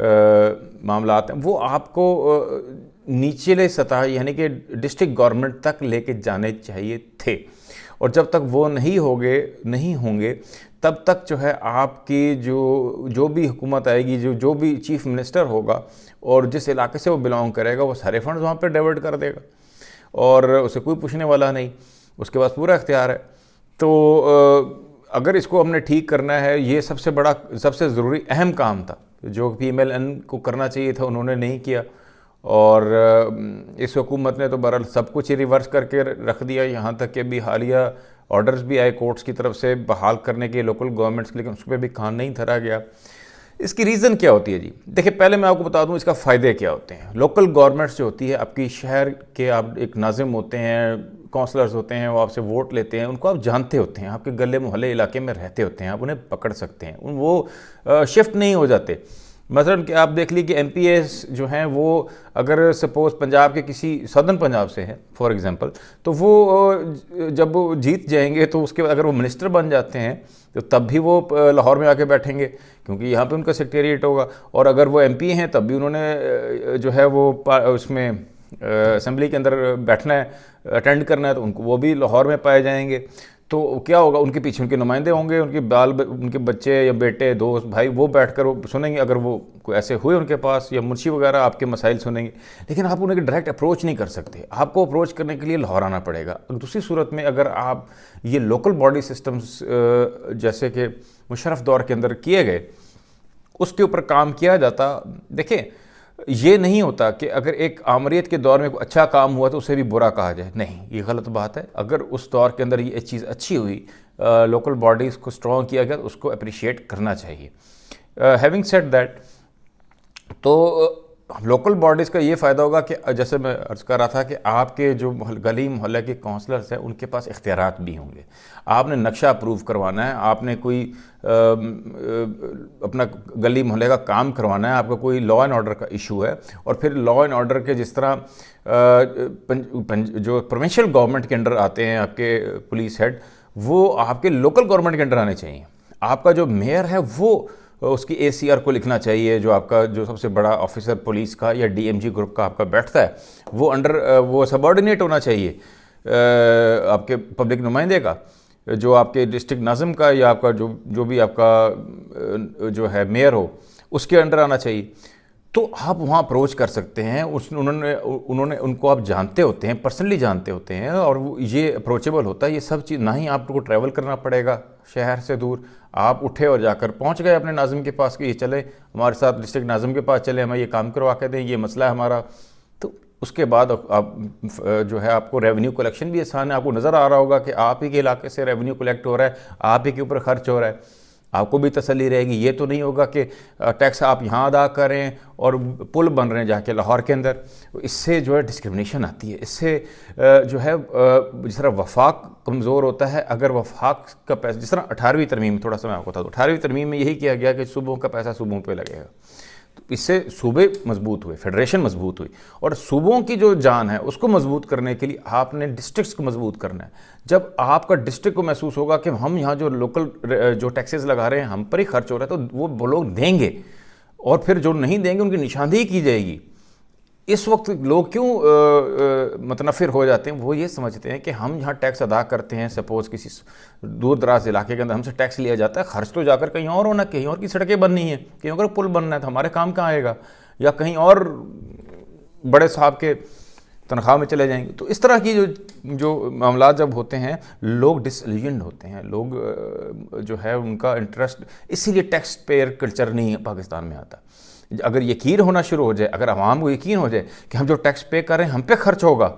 معاملات ہیں وہ آپ کو نیچلے سطح یعنی کہ ڈسٹرکٹ گورنمنٹ تک لے کے جانے چاہیے تھے، اور جب تک وہ نہیں ہوں گے تب تک جو ہے آپ کی جو بھی حکومت آئے گی، جو بھی چیف منسٹر ہوگا اور جس علاقے سے وہ بلانگ کرے گا، وہ سارے فنڈز وہاں پہ ڈائیورٹ کر دے گا اور اسے کوئی پوچھنے والا نہیں، اس کے پاس پورا اختیار ہے۔ تو اگر اس کو ہم نے ٹھیک کرنا ہے، یہ سب سے ضروری اہم کام تھا جو پی ایم ایل این کو کرنا چاہیے تھا، انہوں نے نہیں کیا، اور اس حکومت نے تو بہرحال سب کچھ ریورس کر کے رکھ دیا، یہاں تک کہ بھی حالیہ آرڈرز بھی آئے کورٹس کی طرف سے بحال کرنے کے لوکل گورنمنٹس، لیکن اس پہ بھی کان نہیں دھرا گیا۔ اس کی ریزن کیا ہوتی ہے جی؟ دیکھیں، پہلے میں آپ کو بتا دوں اس کا فائدے کیا ہوتے ہیں۔ لوکل گورنمنٹس جو ہوتی ہے، آپ کی شہر کے آپ ایک ناظم ہوتے ہیں، کونسلرز ہوتے ہیں، وہ آپ سے ووٹ لیتے ہیں، ان کو آپ جانتے ہوتے ہیں، آپ کے گلے محلے علاقے میں رہتے ہوتے ہیں، آپ انہیں پکڑ سکتے ہیں، وہ شفٹ نہیں ہو جاتے۔ مثلا کہ آپ دیکھ لی کہ ایم پی ایز جو ہیں وہ اگر سپوز پنجاب کے کسی سدرن پنجاب سے ہیں فار ایگزامپل، تو وہ جب وہ جیت جائیں گے تو اس کے بعد اگر وہ منسٹر بن جاتے ہیں تو تب بھی وہ لاہور میں آ کے بیٹھیں گے کیونکہ یہاں پہ ان کا سیکریٹریٹ ہوگا، اور اگر وہ ایم پی ہیں تب بھی انہوں نے جو ہے وہ اس میں اسمبلی کے اندر بیٹھنا ہے، اٹینڈ کرنا ہے، تو ان کو وہ بھی لاہور میں پائے جائیں گے۔ تو کیا ہوگا، ان کے پیچھے ان کے نمائندے ہوں گے، ان کے بچے یا بیٹے، دوست، بھائی، وہ بیٹھ کر وہ سنیں گے، اگر وہ کوئی ایسے ہوئے ان کے پاس، یا منشی وغیرہ آپ کے مسائل سنیں گے، لیکن آپ انہیں ڈائریکٹ اپروچ نہیں کر سکتے، آپ کو اپروچ کرنے کے لیے لاہور آنا پڑے گا۔ دوسری صورت میں اگر آپ یہ لوکل باڈی سسٹمز جیسے کہ مشرف دور کے اندر کیے گئے، اس کے اوپر کام کیا جاتا، دیکھیں یہ نہیں ہوتا کہ اگر ایک آمریت کے دور میں کوئی اچھا کام ہوا تو اسے بھی برا کہا جائے، نہیں، یہ غلط بات ہے۔ اگر اس دور کے اندر یہ چیز اچھی ہوئی، لوکل باڈیز کو سٹرونگ کیا گیا، تو اس کو اپریشیٹ کرنا چاہیے۔ ہیونگ سیڈ دیٹ، تو لوکل باڈیز کا یہ فائدہ ہوگا کہ جیسے میں عرض کر رہا تھا کہ آپ کے جو گلی محلہ کے کونسلرز ہیں ان کے پاس اختیارات بھی ہوں گے، آپ نے نقشہ اپروو کروانا ہے، آپ نے کوئی اپنا گلی محلے کا کام کروانا ہے، آپ کا کوئی لا اینڈ آرڈر کا ایشو ہے، اور پھر لا اینڈ آرڈر کے جس طرح جو پروونشل گورنمنٹ کے انڈر آتے ہیں آپ کے پولیس ہیڈ، وہ آپ کے لوکل گورنمنٹ کے انڈر آنے چاہیے۔ آپ کا جو میئر ہے وہ اس کی اے سی آر کو لکھنا چاہیے، جو آپ کا جو سب سے بڑا آفیسر پولیس کا یا ڈی ایم جی گروپ کا آپ کا بیٹھتا ہے، وہ وہ سبارڈینیٹ ہونا چاہیے آپ کے پبلک نمائندے کا، جو آپ کے ڈسٹرکٹ ناظم کا یا آپ کا جو بھی آپ کا جو ہے میئر ہو، اس کے انڈر آنا چاہیے۔ تو آپ وہاں اپروچ کر سکتے ہیں، انہوں نے ان کو آپ جانتے ہوتے ہیں، پرسنلی جانتے ہوتے ہیں، اور یہ اپروچیبل ہوتا ہے۔ یہ سب چیز نہ ہی آپ کو ٹریول کرنا پڑے گا شہر سے دور، آپ اٹھے اور جا کر پہنچ گئے اپنے ناظم کے پاس کہ یہ چلیں ہمارے ساتھ ڈسٹرکٹ ناظم کے پاس چلیں، ہمیں یہ کام کروا کے دیں، یہ مسئلہ ہے ہمارا۔ تو اس کے بعد آپ جو ہے آپ کو ریونیو کلیکشن بھی آسان ہے، آپ کو نظر آ رہا ہوگا کہ آپ ہی کے علاقے سے ریونیو کلیکٹ ہو رہا ہے، آپ ہی کے اوپر خرچ ہو رہا ہے، آپ کو بھی تسلی رہے گی۔ یہ تو نہیں ہوگا کہ ٹیکس آپ یہاں ادا کریں اور پل بن رہے ہیں جا کے لاہور کے اندر، اس سے جو ہے ڈسکرمنیشن آتی ہے، اس سے جو ہے جس طرح وفاق کمزور ہوتا ہے، اگر وفاق کا پیسہ، جس طرح 18ویں ترمیم، تھوڑا سا میں آپ کو بتا دوں، 18ویں ترمیم میں یہی کیا گیا کہ صوبوں کا پیسہ صوبوں پہ لگے گا، تو اس سے صوبے مضبوط ہوئے، فیڈریشن مضبوط ہوئی، اور صوبوں کی جو جان ہے اس کو مضبوط کرنے کے لیے آپ نے ڈسٹرکٹس کو مضبوط کرنا ہے۔ جب آپ کا ڈسٹرکٹ کو محسوس ہوگا کہ ہم یہاں جو لوکل جو ٹیکسز لگا رہے ہیں ہم پر ہی خرچ ہو رہا ہے، تو وہ لوگ دیں گے، اور پھر جو نہیں دیں گے ان کی نشاندہی کی جائے گی۔ اس وقت لوگ کیوں متنفر ہو جاتے ہیں؟ وہ یہ سمجھتے ہیں کہ ہم یہاں ٹیکس ادا کرتے ہیں، سپوز کسی دور دراز علاقے کے اندر ہم سے ٹیکس لیا جاتا ہے، خرچ تو جا کر کہیں اور ہونا، کہیں اور کی سڑکیں بننی ہیں، کہیں اور پل بننا ہے، تو ہمارے کام کہاں آئے گا، یا کہیں اور بڑے صاحب کے تنخواہ میں چلے جائیں گے۔ تو اس طرح کی جو معاملات جب ہوتے ہیں، لوگ ڈس ایلیجنڈ ہوتے ہیں، لوگ جو ہے ان کا انٹرسٹ، اسی لیے ٹیکس پیئر کلچر نہیں پاکستان میں آتا۔ اگر یقین ہونا شروع ہو جائے، اگر عوام کو یقین ہو جائے کہ ہم جو ٹیکس پے کر رہے ہیں ہم پہ خرچ ہوگا،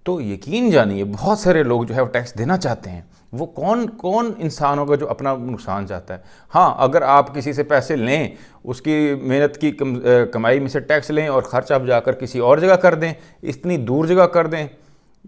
تو یقین جانیے بہت سارے لوگ جو ہے وہ ٹیکس دینا چاہتے ہیں۔ وہ کون انسان ہوگا جو اپنا نقصان چاہتا ہے؟ ہاں، اگر آپ کسی سے پیسے لیں، اس کی محنت کی کمائی میں سے ٹیکس لیں اور خرچ آپ جا کر کسی اور جگہ کر دیں، اتنی دور جگہ کر دیں،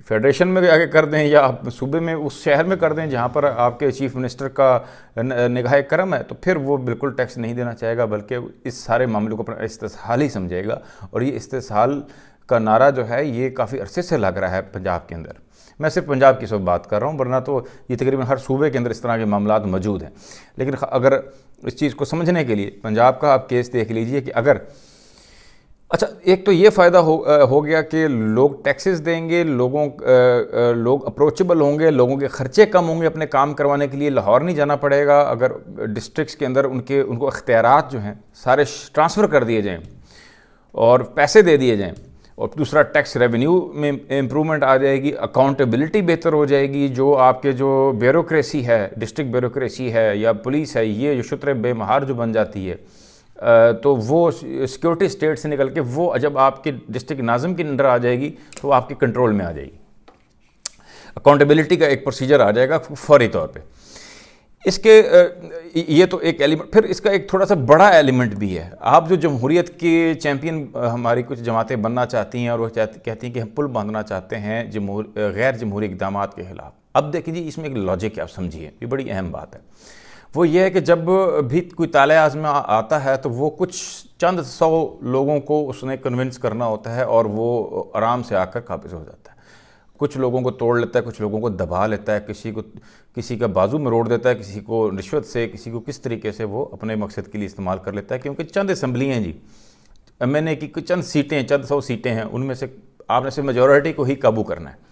فیڈریشن میں آگے کر دیں، یا آپ صوبے میں اس شہر میں کر دیں جہاں پر آپ کے چیف منسٹر کا نگاہ کرم ہے، تو پھر وہ بالکل ٹیکس نہیں دینا چاہے گا، بلکہ اس سارے معاملے کو اپنا استحصال ہی سمجھے گا۔ اور یہ استحصال کا نعرہ جو ہے یہ کافی عرصے سے لگ رہا ہے پنجاب کے اندر۔ میں صرف پنجاب کی صرف بات کر رہا ہوں، ورنہ تو یہ تقریباً ہر صوبے کے اندر اس طرح کے معاملات موجود ہیں۔ لیکن اگر اس چیز کو سمجھنے کے لیے پنجاب کا آپ کیس دیکھ لیجئے کہ اگر اچھا ایک تو یہ فائدہ ہو گیا کہ لوگ ٹیکسز دیں گے، لوگ اپروچیبل ہوں گے، لوگوں کے خرچے کم ہوں گے اپنے کام کروانے کے لیے، لاہور نہیں جانا پڑے گا، اگر ڈسٹرکٹس کے اندر ان کو اختیارات جو ہیں سارے ٹرانسفر کر دیے جائیں اور پیسے دے دیے جائیں، اور دوسرا ٹیکس ریونیو میں امپرومنٹ آ جائے گی، اکاؤنٹیبلٹی بہتر ہو جائے گی، جو آپ کے جو بیوروکریسی ہے، ڈسٹرکٹ بیوروکریسی ہے یا پولیس ہے، یہ جو شتر بے مہار جو بن جاتی ہے، تو وہ سیکورٹی اسٹیٹ سے نکل کے وہ جب آپ کے ڈسٹرکٹ ناظم کے انڈر آ جائے گی تو وہ آپ کے کنٹرول میں آ جائے گی، اکاؤنٹیبلٹی کا ایک پروسیجر آ جائے گا فوری طور پہ۔ اس کے یہ تو ایک ایلیمنٹ، پھر اس کا ایک تھوڑا سا بڑا ایلیمنٹ بھی ہے۔ آپ جو جمہوریت کے چیمپئن ہماری کچھ جماعتیں بننا چاہتی ہیں اور وہ کہتی ہیں کہ ہم پل باندھنا چاہتے ہیں غیر جمہوری اقدامات کے خلاف، اب دیکھیں جی اس میں ایک لاجک ہے، آپ سمجھیے، یہ بڑی اہم بات ہے۔ وہ یہ ہے کہ جب بھی کوئی طالع عزم آتا ہے تو وہ کچھ چند سو لوگوں کو اس نے کنونس کرنا ہوتا ہے اور وہ آرام سے آ کر قابض ہو جاتا ہے، کچھ لوگوں کو توڑ لیتا ہے، کچھ لوگوں کو دبا لیتا ہے، کسی کا بازو مروڑ دیتا ہے، کسی کو رشوت سے، کسی کو کس طریقے سے وہ اپنے مقصد کے لیے استعمال کر لیتا ہے، کیونکہ چند اسمبلی ہیں جی، MNA کی چند سیٹیں، چند سو سیٹیں ہیں، ان میں سے آپ نے صرف میجورٹی کو ہی قابو کرنا ہے۔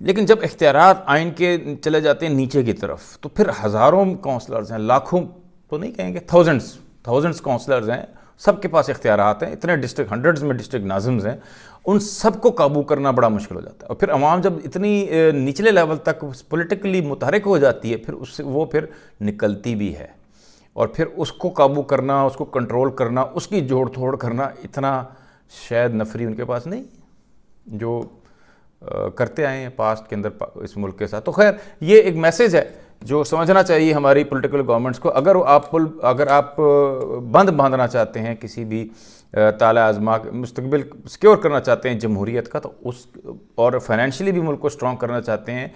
لیکن جب اختیارات آئین کے چلے جاتے ہیں نیچے کی طرف تو پھر ہزاروں کونسلرز ہیں، لاکھوں تو نہیں کہیں گے، تھاؤزنڈز کونسلرز ہیں، سب کے پاس اختیارات ہیں، اتنے ڈسٹرکٹ، ہنڈریڈز میں ڈسٹرکٹ ناظمز ہیں، ان سب کو قابو کرنا بڑا مشکل ہو جاتا ہے۔ اور پھر عوام جب اتنی نچلے لیول تک پولیٹیکلی متحرک ہو جاتی ہے، پھر وہ پھر نکلتی بھی ہے، اور پھر اس کو قابو کرنا، اس کو کنٹرول کرنا، اس کی جوڑ توڑ کرنا اتنا شاید نفری ان کے پاس نہیں جو کرتے آئے ہیں پاسٹ کے اندر اس ملک کے ساتھ۔ تو خیر یہ ایک میسیج ہے جو سمجھنا چاہیے ہماری پولیٹیکل گورنمنٹس کو، اگر آپ بند باندھنا چاہتے ہیں کسی بھی طالع عزمہ مستقبل سیکیور کرنا چاہتے ہیں جمہوریت کا، تو اور فائنینشلی بھی ملک کو اسٹرانگ کرنا چاہتے ہیں،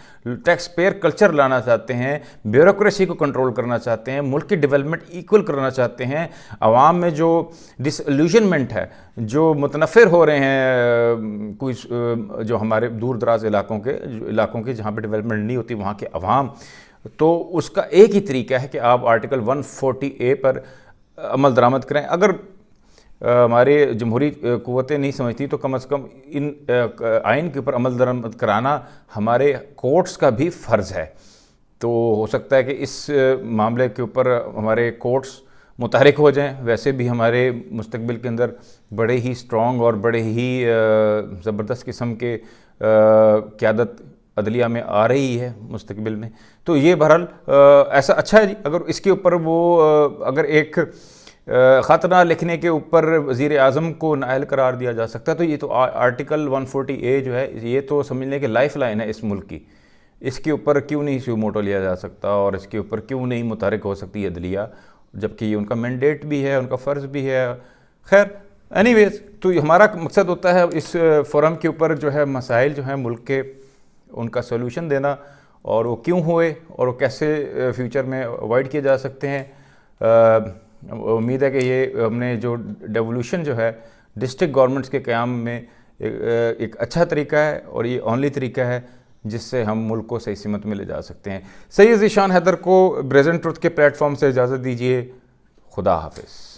ٹیکس پیئر کلچر لانا چاہتے ہیں، بیوروکریسی کو کنٹرول کرنا چاہتے ہیں، ملک کی ڈیولپمنٹ ایکول کرنا چاہتے ہیں، عوام میں جو ڈس ایلیوژنمنٹ ہے، جو متنفر ہو رہے ہیں کوئی جو ہمارے دور دراز علاقوں کے جہاں پہ ڈیولپمنٹ نہیں ہوتی وہاں کے عوام، تو اس کا ایک ہی طریقہ ہے کہ آپ آرٹیکل 140A پر عمل درآمد کریں۔ اگر ہمارے جمہوری قوتیں نہیں سمجھتی تو کم از کم ان آئین کے اوپر عمل درآمد کرانا ہمارے کورٹس کا بھی فرض ہے۔ تو ہو سکتا ہے کہ اس معاملے کے اوپر ہمارے کورٹس متحرک ہو جائیں، ویسے بھی ہمارے مستقبل کے اندر بڑے ہی اسٹرانگ اور بڑے ہی زبردست قسم کے قیادت عدلیہ میں آ رہی ہے مستقبل میں، تو یہ بہرحال ایسا اچھا ہے جی، اگر اس کے اوپر اگر ایک خط نہ لکھنے کے اوپر وزیر اعظم کو نائل قرار دیا جا سکتا ہے، تو یہ تو آرٹیکل 140A جو ہے یہ تو سمجھ لیں کہ لائف لائن ہے اس ملک کی، اس کے اوپر کیوں نہیں سو موٹو لیا جا سکتا اور اس کے اوپر کیوں نہیں متحرک ہو سکتی عدلیہ، جبکہ یہ ان کا مینڈیٹ بھی ہے، ان کا فرض بھی ہے۔ خیر اینی ویز، تو ہمارا مقصد ہوتا ہے اس فورم کے اوپر جو ہے مسائل جو ہیں ملک کے، ان کا سولوشن دینا، اور وہ کیوں ہوئے اور وہ کیسے فیوچر میں اوائڈ کیے جا سکتے ہیں۔ امید ہے کہ یہ ہم نے جو ڈیولوشن جو ہے ڈسٹرکٹ گورنمنٹس کے قیام میں ایک اچھا طریقہ ہے، اور یہ اونلی طریقہ ہے جس سے ہم ملک کو صحیح سمت میں لے جا سکتے ہیں۔ سید ذیشان حیدر کو پریزنٹ ٹروتھ کے پلیٹ فارم سے اجازت دیجیے، خدا حافظ۔